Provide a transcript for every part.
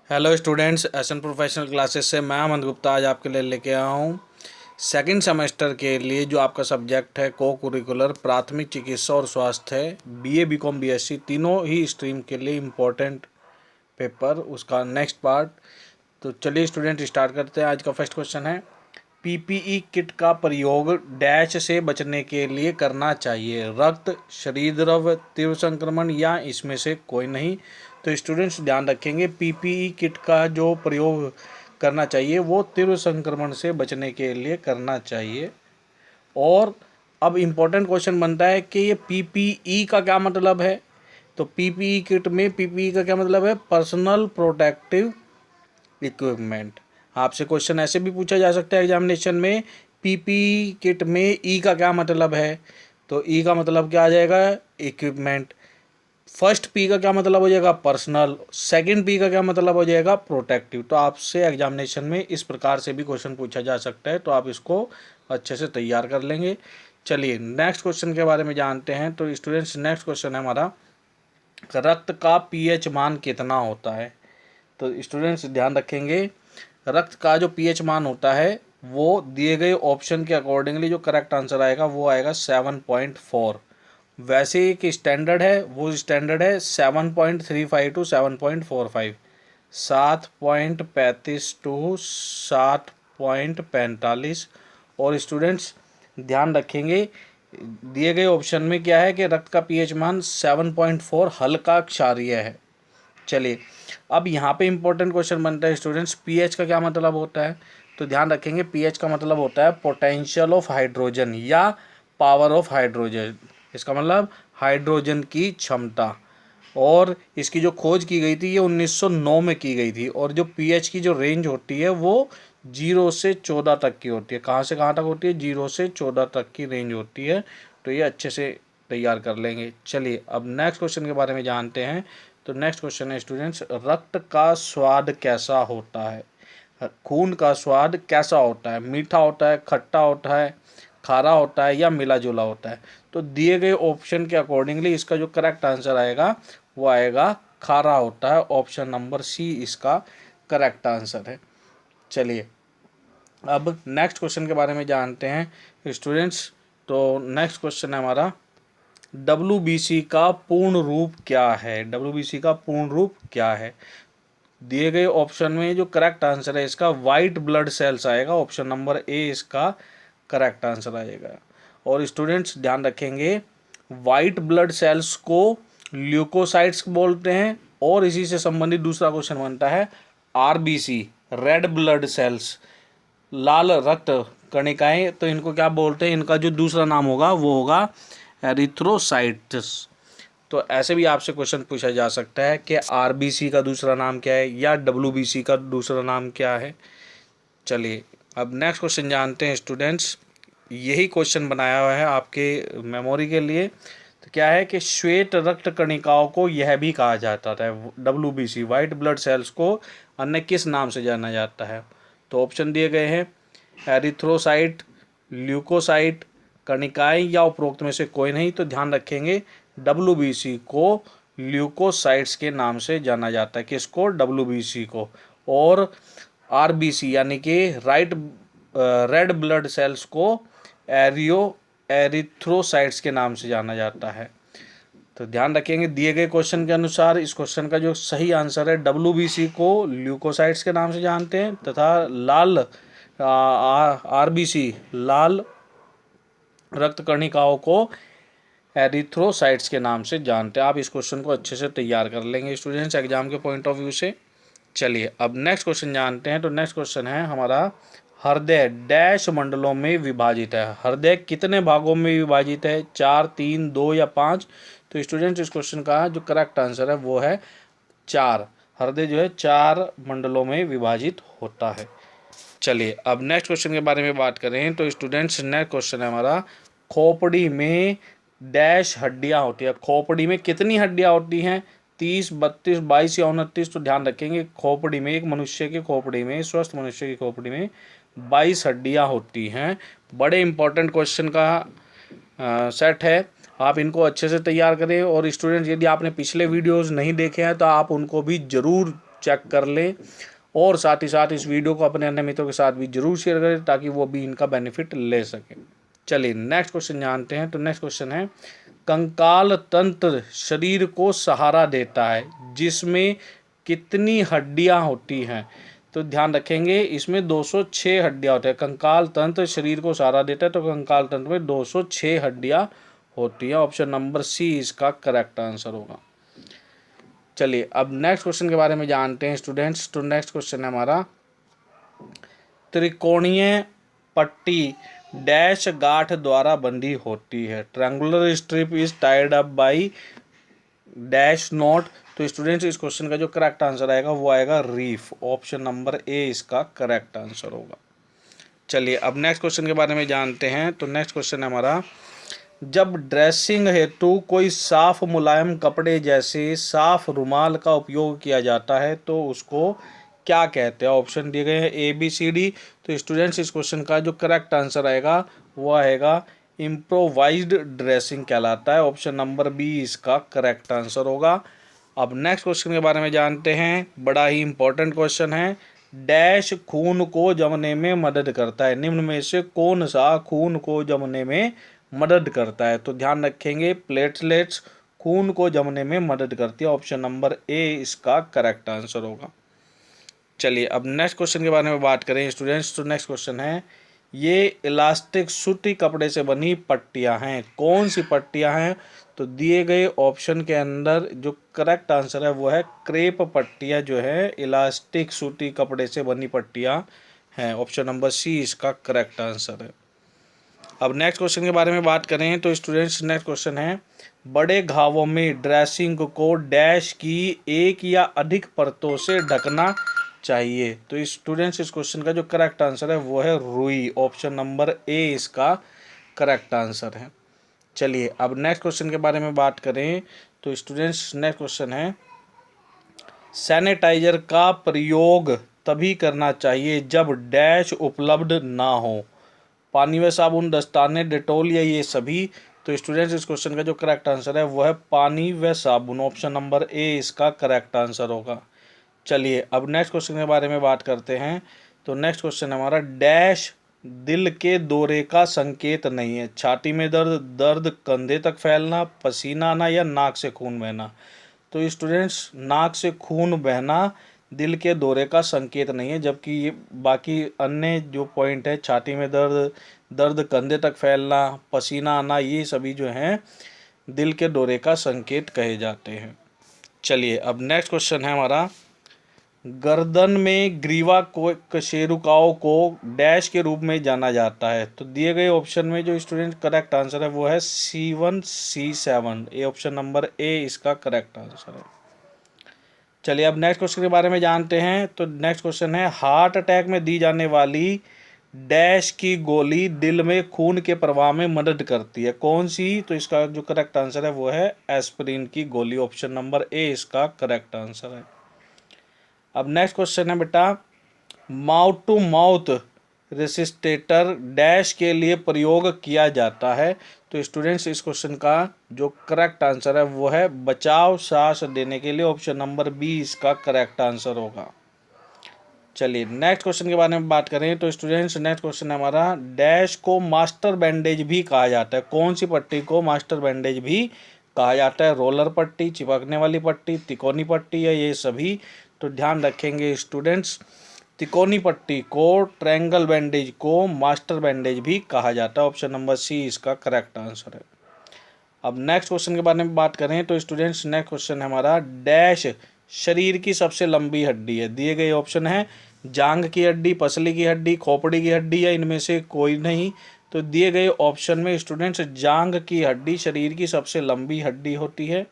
Hello students, SN professional classes से मैं अमन गुप्ता आज आपके लिए लेके आया हूँ सेकंड सेमेस्टर के लिए जो आपका सब्जेक्ट है को कुरिकुलर प्राथमिक चिकित्सा और स्वास्थ्य है। बीए बीकॉम बीएससी तीनों ही स्ट्रीम के लिए इम्पोर्टेंट पेपर, उसका नेक्स्ट पार्ट। तो चलिए स्टूडेंट स्टार्ट करते हैं। आज का फर्स्ट क्वेश्चन है, पीपीई किट का प्रयोग डैश से बचने के लिए करना चाहिए? रक्त, शरीर द्रव, तीव्र संक्रमण या इसमें से कोई नहीं। तो स्टूडेंट्स ध्यान रखेंगे, पीपीई किट का जो प्रयोग करना चाहिए वो तीव्र संक्रमण से बचने के लिए करना चाहिए। और अब इम्पोर्टेंट क्वेश्चन बनता है कि ये पीपीई का क्या मतलब है। तो पीपीई किट में पीपीई का क्या मतलब है? Personal protective equipment. आपसे क्वेश्चन ऐसे भी पूछा जा सकता है एग्जामिनेशन में, पीपी किट में ई का क्या मतलब है? तो ई का मतलब क्या आ जाएगा? इक्विपमेंट। फर्स्ट पी का क्या मतलब हो जाएगा? पर्सनल। सेकंड पी का क्या मतलब हो जाएगा? प्रोटेक्टिव। तो आपसे एग्जामिनेशन में इस प्रकार से भी क्वेश्चन पूछा जा सकता है, तो आप इसको अच्छे से तैयार कर लेंगे। चलिए नेक्स्ट क्वेश्चन के बारे में जानते हैं। तो स्टूडेंट्स नेक्स्ट क्वेश्चन है हमारा, रक्त का पीएच मान कितना होता है? तो स्टूडेंट्स ध्यान रखेंगे, रक्त का जो पीएच मान होता है वो दिए गए ऑप्शन के अकॉर्डिंगली जो करेक्ट आंसर आएगा वो आएगा 7.4। वैसे एक स्टैंडर्ड है, वो स्टैंडर्ड है 7.35 टू 7.45, 7.35 टू 7.45। और स्टूडेंट्स ध्यान रखेंगे, दिए गए ऑप्शन में क्या है कि रक्त का पीएच मान 7.4 हल्का क्षारीय है। चलिए अब यहाँ पे इंपॉर्टेंट क्वेश्चन बनता है स्टूडेंट्स, पीएच का क्या मतलब होता है? तो ध्यान रखेंगे, पीएच का मतलब होता है पोटेंशियल ऑफ हाइड्रोजन या पावर ऑफ हाइड्रोजन। इसका मतलब हाइड्रोजन की क्षमता। और इसकी जो खोज की गई थी ये 1909 में की गई थी। और जो पीएच की जो रेंज होती है वो 0 से 14 तक की होती है। कहाँ से कहाँ तक होती है? 0 से 14 तक की रेंज होती है। तो ये अच्छे से तैयार कर लेंगे। चलिए अब नेक्स्ट क्वेश्चन के बारे में जानते हैं। तो नेक्स्ट क्वेश्चन है स्टूडेंट्स, रक्त का स्वाद कैसा होता है? खून का स्वाद कैसा होता है? मीठा होता है, खट्टा होता है, खारा होता है या मिला जुला होता है? तो दिए गए ऑप्शन के अकॉर्डिंगली इसका जो करेक्ट आंसर आएगा वो आएगा खारा होता है। ऑप्शन नंबर सी इसका करेक्ट आंसर है। चलिए अब नेक्स्ट क्वेश्चन के बारे में जानते हैं स्टूडेंट्स। तो नेक्स्ट क्वेश्चन है हमारा, डब्ल्यूबीसी का पूर्ण रूप क्या है? डब्ल्यूबीसी का पूर्ण रूप क्या है? दिए गए ऑप्शन में जो करेक्ट आंसर है इसका वाइट ब्लड सेल्स आएगा। ऑप्शन नंबर ए इसका करेक्ट आंसर आएगा। और स्टूडेंट्स ध्यान रखेंगे, वाइट ब्लड सेल्स को ल्यूकोसाइट्स बोलते हैं। और इसी से संबंधित दूसरा क्वेश्चन बनता है, आरबीसी रेड ब्लड सेल्स, लाल रक्त कणिकाएं, तो इनको क्या बोलते हैं? इनका जो दूसरा नाम होगा वो होगा एरिथ्रोसाइट्स। तो ऐसे भी आपसे क्वेश्चन पूछा जा सकता है कि आरबीसी का दूसरा नाम क्या है या डब्ल्यूबीसी का दूसरा नाम क्या है। चलिए अब नेक्स्ट क्वेश्चन जानते हैं स्टूडेंट्स। यही क्वेश्चन बनाया हुआ है आपके मेमोरी के लिए। तो क्या है कि श्वेत रक्त कणिकाओं को यह भी कहा जाता है, डब्ल्यूबीसी वाइट ब्लड सेल्स को अन्य किस नाम से जाना जाता है? तो ऑप्शन दिए गए हैं, एरिथ्रोसाइट, ल्यूकोसाइट, कणिकाएं या उपरोक्त में से कोई नहीं। तो ध्यान रखेंगे, डब्ल्यूबीसी को ल्यूकोसाइट्स के नाम से जाना जाता है। किसको? डब्ल्यूबीसी को। और आरबीसी यानी कि राइट रेड ब्लड सेल्स को एरियो एरिथ्रोसाइट्स के नाम से जाना जाता है। तो ध्यान रखेंगे, दिए गए क्वेश्चन के अनुसार इस क्वेश्चन का जो सही आंसर है, डब्ल्यूबीसी को ल्यूकोसाइट्स के नाम से जानते हैं तथा लाल आरबीसी लाल रक्त कणिकाओं को एरिथ्रोसाइट्स के नाम से जानते हैं। आप इस क्वेश्चन को अच्छे से तैयार कर लेंगे स्टूडेंट्स एग्जाम के पॉइंट ऑफ व्यू से। चलिए अब नेक्स्ट क्वेश्चन जानते हैं। तो नेक्स्ट क्वेश्चन है हमारा, हृदय डैश मंडलों में विभाजित है? हृदय कितने भागों में विभाजित है? 4, 3, 2 या 5? तो स्टूडेंट्स इस क्वेश्चन का जो करेक्ट आंसर है वो है 4। हृदय जो है 4 मंडलों में विभाजित होता है। चलिए अब नेक्स्ट क्वेश्चन के बारे में बात करें। तो स्टूडेंट्स नेक्स्ट क्वेश्चन है हमारा, खोपड़ी में डैश हड्डियां होती है? खोपड़ी में कितनी हड्डियां होती हैं? 30, 32, 22 या 29? तो ध्यान रखेंगे, खोपड़ी में एक मनुष्य की खोपड़ी में, स्वस्थ मनुष्य की खोपड़ी में 22 हड्डियां होती हैं। बड़े इंपॉर्टेंट क्वेश्चन का सेट है, आप इनको अच्छे से तैयार करें। और स्टूडेंट्स यदि आपने पिछले वीडियोस नहीं देखे हैं तो आप उनको भी ज़रूर चेक कर ले, और साथ ही साथ इस वीडियो को अपने अन्य मित्रों के साथ भी जरूर शेयर करें ताकि वो भी इनका बेनिफिट ले सकें। चलिए नेक्स्ट क्वेश्चन जानते हैं। तो नेक्स्ट क्वेश्चन है, कंकाल तंत्र शरीर को सहारा देता है जिसमें कितनी हड्डियां होती हैं? तो ध्यान रखेंगे इसमें 206 हड्डियां होती है। कंकाल तंत्र शरीर को सहारा देता है तो कंकाल तंत्र में 206 हड्डियां होती है। ऑप्शन नंबर सी इसका करेक्ट आंसर होगा। चलिए अब नेक्स्ट क्वेश्चन के बारे में जानते हैं स्टूडेंट्स। तो नेक्स्ट क्वेश्चन है हमारा, त्रिकोणीय पट्टी डैश गांठ द्वारा बंधी होती है। Triangular strip is tied up by dash not. तो स्टूडेंट्स इस क्वेश्चन का जो करेक्ट आंसर आएगा वो आएगा रीफ। ऑप्शन नंबर ए इसका करेक्ट आंसर होगा। चलिए अब नेक्स्ट क्वेश्चन के बारे में जानते हैं। तो नेक्स्ट क्वेश्चन है हमारा, जब ड्रेसिंग हेतु कोई साफ मुलायम कपड़े जैसे साफ रुमाल का उपयोग किया जाता है तो उसको क्या कहते हैं? ऑप्शन दिए गए हैं ए बी सी डी। तो स्टूडेंट्स इस क्वेश्चन का जो करेक्ट आंसर आएगा वो आएगा इम्प्रोवाइज्ड ड्रेसिंग कहलाता है। ऑप्शन नंबर बी इसका करेक्ट आंसर होगा। अब नेक्स्ट क्वेश्चन के बारे में जानते हैं। बड़ा ही इंपॉर्टेंट क्वेश्चन है, डैश खून को जमने में मदद करता है। निम्न में से कौन सा खून को जमने में मदद करता है? तो ध्यान रखेंगे प्लेटलेट्स खून को जमने में मदद करती है। ऑप्शन नंबर ए इसका करेक्ट आंसर होगा। चलिए अब नेक्स्ट क्वेश्चन के बारे में बात करें स्टूडेंट्स। तो नेक्स्ट क्वेश्चन है, ये इलास्टिक सूती कपड़े से बनी पट्टियां हैं। कौन सी पट्टियां हैं? तो दिए गए ऑप्शन के अंदर जो करेक्ट आंसर है वो है क्रेप पट्टियां जो है इलास्टिक सूती कपड़े से बनी पट्टियां हैं। ऑप्शन नंबर सी इसका करेक्ट आंसर है। अब नेक्स्ट क्वेश्चन के बारे में बात करें तो स्टूडेंट्स नेक्स्ट क्वेश्चन है, बड़े घावों में ड्रेसिंग को डैश की एक या अधिक परतों से ढकना चाहिए। तो स्टूडेंट्स इस क्वेश्चन का जो करेक्ट आंसर है वो है रुई। ऑप्शन नंबर ए इसका करेक्ट आंसर है। चलिए अब नेक्स्ट क्वेश्चन के बारे में बात करें तो स्टूडेंट्स नेक्स्ट क्वेश्चन है, सैनिटाइजर का प्रयोग तभी करना चाहिए जब डैश उपलब्ध ना हो। पानी व साबुन, दस्ताने, डेटॉल या ये सभी। तो स्टूडेंट्स इस क्वेश्चन का जो करेक्ट आंसर है वो है पानी व साबुन। ऑप्शन नंबर ए इसका करेक्ट आंसर होगा। चलिए अब नेक्स्ट क्वेश्चन के बारे में बात करते हैं। तो नेक्स्ट क्वेश्चन हमारा, डैश दिल के दौरे का संकेत नहीं है। छाती में दर्द, दर्द कंधे तक फैलना, पसीना आना या नाक से खून बहना। तो स्टूडेंट्स नाक से खून बहना दिल के दौरे का संकेत नहीं है, जबकि ये बाकी अन्य जो पॉइंट है छाती में दर्द, दर्द कंधे तक फैलना, पसीना आना, ये सभी जो हैं दिल के दौरे का संकेत कहे जाते हैं। चलिए अब नेक्स्ट क्वेश्चन है हमारा, गर्दन में ग्रीवा को कशेरुकाओं को डैश के रूप में जाना जाता है। तो दिए गए ऑप्शन में जो स्टूडेंट करेक्ट आंसर है वो है C1 C7। A option number A इसका करेक्ट आंसर है। चलिए अब नेक्स्ट क्वेश्चन के बारे में जानते हैं। तो नेक्स्ट क्वेश्चन है, हार्ट अटैक में दी जाने वाली डैश की गोली दिल में खून के प्रवाह में मदद करती है। कौन सी? तो इसका जो करेक्ट आंसर है वो है एस्पिरिन की गोली। ऑप्शन नंबर ए इसका करेक्ट आंसर है। अब नेक्स्ट क्वेश्चन है बेटा, माउथ टू माउथ रेसिस्टेटर डैश के लिए प्रयोग किया जाता है। तो स्टूडेंट्स इस क्वेश्चन का जो करेक्ट आंसर है वो है बचाव सांस देने के लिए। ऑप्शन नंबर बी इसका करेक्ट आंसर होगा। चलिए नेक्स्ट क्वेश्चन के बारे में बात करें तो स्टूडेंट्स नेक्स्ट क्वेश्चन है हमारा, डैश को मास्टर बैंडेज भी कहा जाता है। कौन सी पट्टी को मास्टर बैंडेज भी कहा जाता है? रोलर पट्टी, चिपकने वाली पट्टी, तिकोनी पट्टी या ये सभी। तो ध्यान रखेंगे स्टूडेंट्स, तिकोनी पट्टी को, ट्रायंगल बैंडेज को मास्टर बैंडेज भी कहा जाता है। ऑप्शन नंबर सी इसका करेक्ट आंसर है। अब नेक्स्ट क्वेश्चन के बारे में बात करें तो स्टूडेंट्स नेक्स्ट क्वेश्चन है हमारा, डैश शरीर की सबसे लंबी हड्डी है। दिए गए ऑप्शन है जांघ की हड्डी, पसली की हड्डी, खोपड़ी की हड्डी या इनमें से कोई नहीं। तो दिए गए ऑप्शन में स्टूडेंट्स जांघ की हड्डी शरीर की सबसे लंबी हड्डी होती है।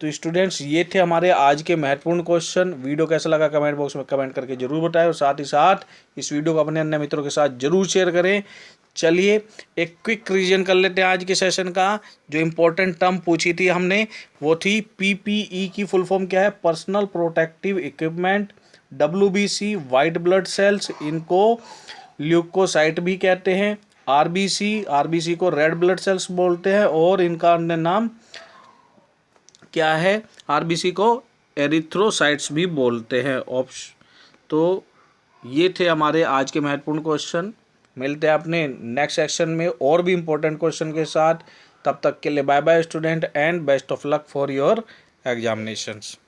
तो स्टूडेंट्स ये थे हमारे आज के महत्वपूर्ण क्वेश्चन। वीडियो कैसा लगा कमेंट बॉक्स में कमेंट करके जरूर बताएं और साथ ही साथ इस वीडियो को अपने अन्य मित्रों के साथ जरूर शेयर करें। चलिए एक क्विक रिवीजन कर लेते हैं आज के सेशन का। जो इम्पोर्टेंट टर्म पूछी थी हमने वो थी PPE की फुल फॉर्म क्या है? Personal protective equipment. WBC white blood cells, इनको ल्यूकोसाइट भी कहते हैं। RBC को रेड ब्लड सेल्स बोलते हैं और इनका अन्य नाम क्या है? RBC को एरिथ्रोसाइट्स भी बोलते हैं। तो ये थे हमारे आज के महत्वपूर्ण क्वेश्चन। मिलते हैं अपने नेक्स्ट सेक्शन में और भी इम्पोर्टेंट क्वेश्चन के साथ। तब तक के लिए bye bye student and best of luck for your examinations.